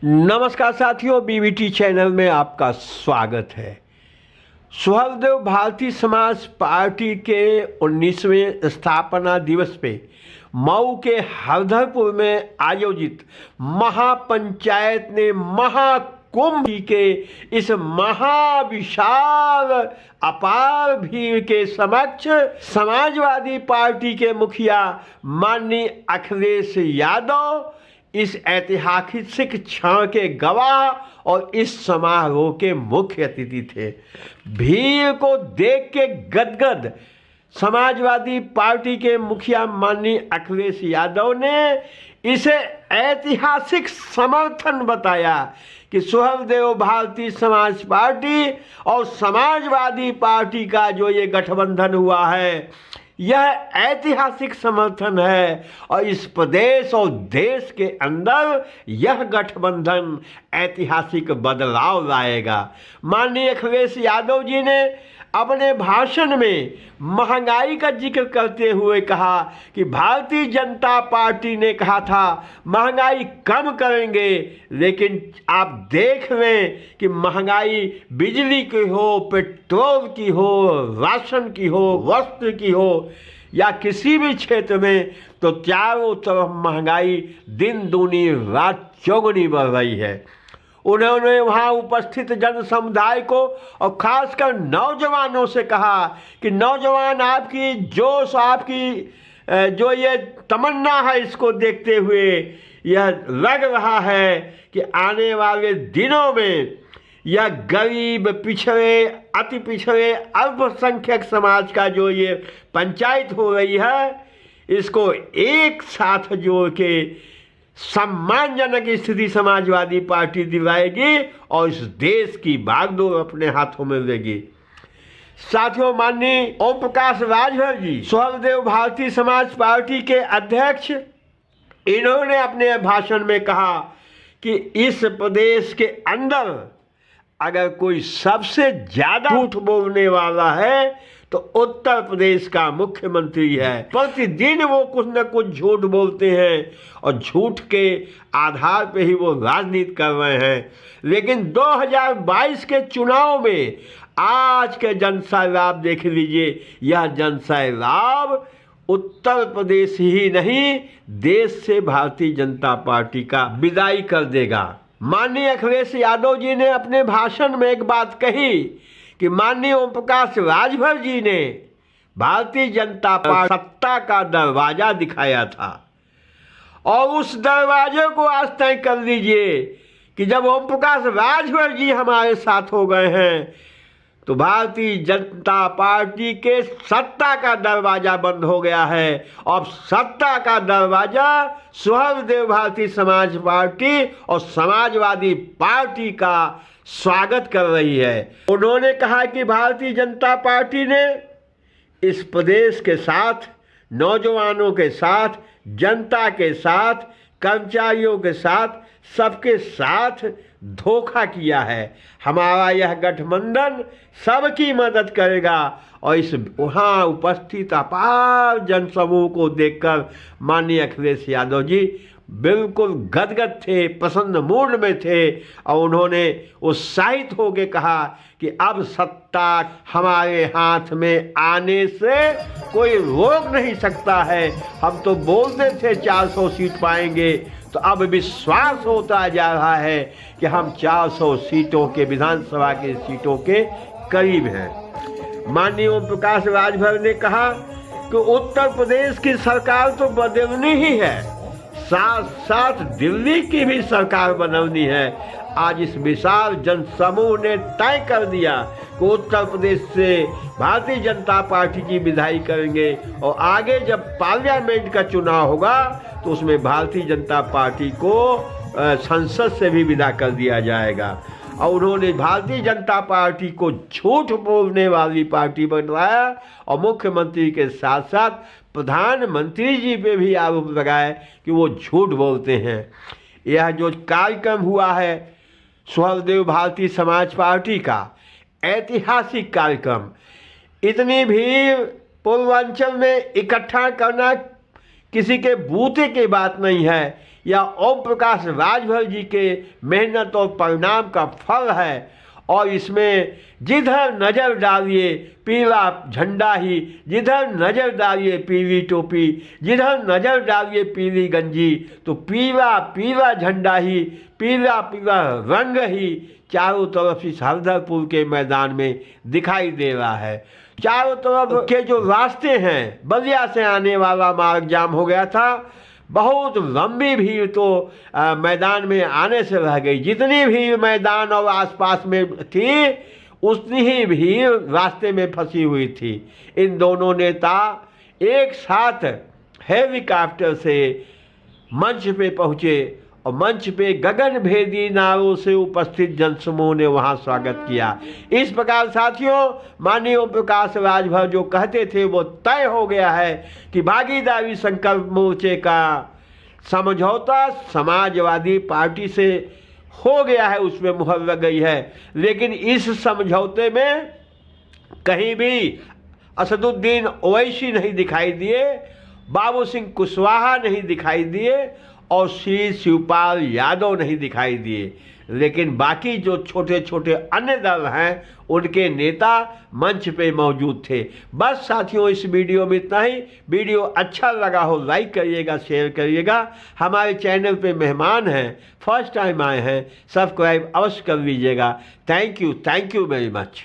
नमस्कार साथियों, BVT channel में आपका स्वागत है। सुहलदेव भारतीय समाज पार्टी के 19वें स्थापना दिवस पे मऊ के हरधरपुर में आयोजित महापंचायत ने महाकुंभ के इस महाविशाल अपार भीड़ के समक्ष समाजवादी पार्टी के मुखिया माननीय अखिलेश यादव इस ऐतिहासिक क्षण के गवाह और इस समारोह के मुख्य अतिथि थे। भीड़ को देख के गदगद समाजवादी पार्टी के मुखिया माननीय अखिलेश यादव ने इसे ऐतिहासिक समर्थन बताया कि सुहलदेव भारतीय समाज पार्टी और समाजवादी पार्टी का जो ये गठबंधन हुआ है, यह ऐतिहासिक समर्थन है और इस प्रदेश और देश के अंदर यह गठबंधन ऐतिहासिक बदलाव लाएगा। माननीय अखिलेश यादव जी ने अपने भाषण में महंगाई का जिक्र करते हुए कहा कि भारतीय जनता पार्टी ने कहा था महंगाई कम करेंगे, लेकिन आप देख लें कि महंगाई बिजली की हो, पेट्रोल की हो, राशन की हो, वस्त्र की हो या किसी भी क्षेत्र में, तो चारों तरफ महंगाई दिन दूनी रात चौगुनी बढ़ रही है। उन्होंने वहाँ उपस्थित जन समुदाय को और खासकर नौजवानों से कहा कि नौजवान, आपकी जोश, आपकी जो ये तमन्ना है, इसको देखते हुए यह लग रहा है कि आने वाले दिनों में यह गरीब, पिछड़े, अति पिछड़े, अल्पसंख्यक समाज का जो ये पंचायत हो रही है, इसको एक साथ जोड़ के सम्मानजनक स्थिति समाजवादी पार्टी दिलाएगी और इस देश की बागडोर अपने हाथों में लेगी। साथियों, माननीय ओम प्रकाश राजभर जी, सुहलदेव भारतीय समाज पार्टी के अध्यक्ष, इन्होंने अपने भाषण में कहा कि इस प्रदेश के अंदर अगर कोई सबसे ज्यादा झूठ बोलने वाला है तो उत्तर प्रदेश का मुख्यमंत्री है। प्रतिदिन वो कुछ न कुछ झूठ बोलते हैं और झूठ के आधार पे ही वो राजनीति कर रहे हैं। लेकिन 2022 के चुनाव में आज के जनसैलाब देख लीजिए, यह जनसैलाब उत्तर प्रदेश ही नहीं, देश से भारतीय जनता पार्टी का विदाई कर देगा। माननीय अखिलेश यादव जी ने अपने भाषण में एक बात कही कि माननीय ओम प्रकाश राजभर जी ने भारतीय जनता पार्टी सत्ता का दरवाजा दिखाया था और उस दरवाजे को आज तय कर लीजिए कि जब ओम प्रकाश राजभर जी हमारे साथ हो गए हैं तो भारतीय जनता पार्टी के सत्ता का दरवाजा बंद हो गया है और सत्ता का दरवाजा सुहलदेव भारतीय समाज पार्टी और समाजवादी पार्टी का स्वागत कर रही है। उन्होंने कहा कि भारतीय जनता पार्टी ने इस प्रदेश के साथ, नौजवानों के साथ, जनता के साथ, कर्मचारियों के साथ, सबके साथ धोखा किया है। हमारा यह गठबंधन सबकी मदद करेगा और इस वहाँ उपस्थित अपार जनसमूह को देखकर माननीय अखिलेश यादव जी बिल्कुल गदगद थे, प्रसन्न मूड में थे और उन्होंने उत्साहित होकर कहा कि अब सत्ता हमारे हाथ में आने से कोई रोक नहीं सकता है। हम तो बोलते थे 400 सीट पाएंगे, तो अब विश्वास होता जा रहा है कि हम 400 सीटों के, विधानसभा की सीटों के करीब हैं। माननीय ओम प्रकाश राजभर ने कहा कि उत्तर प्रदेश की सरकार तो बदलनी ही है, साथ साथ दिल्ली की भी सरकार बननी है। आज इस विशाल जनसमूह ने तय कर दिया कि उत्तर प्रदेश से भारतीय जनता पार्टी की विधाई करेंगे और आगे जब पार्लियामेंट का चुनाव होगा तो उसमें भारतीय जनता पार्टी को संसद से भी विदा कर दिया जाएगा। और उन्होंने भारतीय जनता पार्टी को झूठ बोलने वाली पार्टी बताया और मुख्यमंत्री के साथ साथ प्रधानमंत्री जी पे भी आरोप लगाए कि वो झूठ बोलते हैं। यह जो कार्यक्रम हुआ है सुहलदेव भारतीय समाज पार्टी का ऐतिहासिक कार्यक्रम, इतनी भीड़ पूर्वांचल में इकट्ठा करना किसी के बूते की बात नहीं है। या ओम प्रकाश राजभर जी के मेहनत और परिणाम का फल है। और इसमें जिधर नज़र डालिए पीला झंडा ही, जिधर नज़र डालिए पीली टोपी, जिधर नज़र डालिए पीली गंजी, तो पीला पीला झंडा ही, पीला पीला रंग ही चारों तरफ इस हरदरपुर के मैदान में दिखाई दे रहा है। चारों तरफ के जो रास्ते हैं, बलिया से आने वाला मार्ग जाम हो गया था। बहुत लंबी भीड़ तो मैदान में आने से रह गई। जितनी भीड़ मैदान और आसपास में थी उतनी ही भीड़ रास्ते में फंसी हुई थी। इन दोनों नेता एक साथ हेलीकॉप्टर से मंच पे पहुँचे और मंच पे गगन भेदी नारों से उपस्थित जनसमूह ने वहाँ स्वागत किया। इस प्रकार साथियों, माननीय ओम प्रकाश राजभर जो कहते थे वो तय हो गया है कि भागीदारी संकल्प मोर्चे का समझौता समाजवादी पार्टी से हो गया है, उसमें मुहर लग गई है। लेकिन इस समझौते में कहीं भी असदुद्दीन ओवैसी नहीं दिखाई दिए, बाबू सिंह कुशवाहा नहीं दिखाई दिए और श्री शिवपाल यादव नहीं दिखाई दिए। लेकिन बाकी जो छोटे छोटे अन्य दल हैं उनके नेता मंच पे मौजूद थे। बस साथियों, इस वीडियो में इतना ही। वीडियो अच्छा लगा हो लाइक करिएगा, शेयर करिएगा। हमारे चैनल पे मेहमान हैं, फर्स्ट टाइम आए हैं, सब्सक्राइब अवश्य कर लीजिएगा। Thank you very much.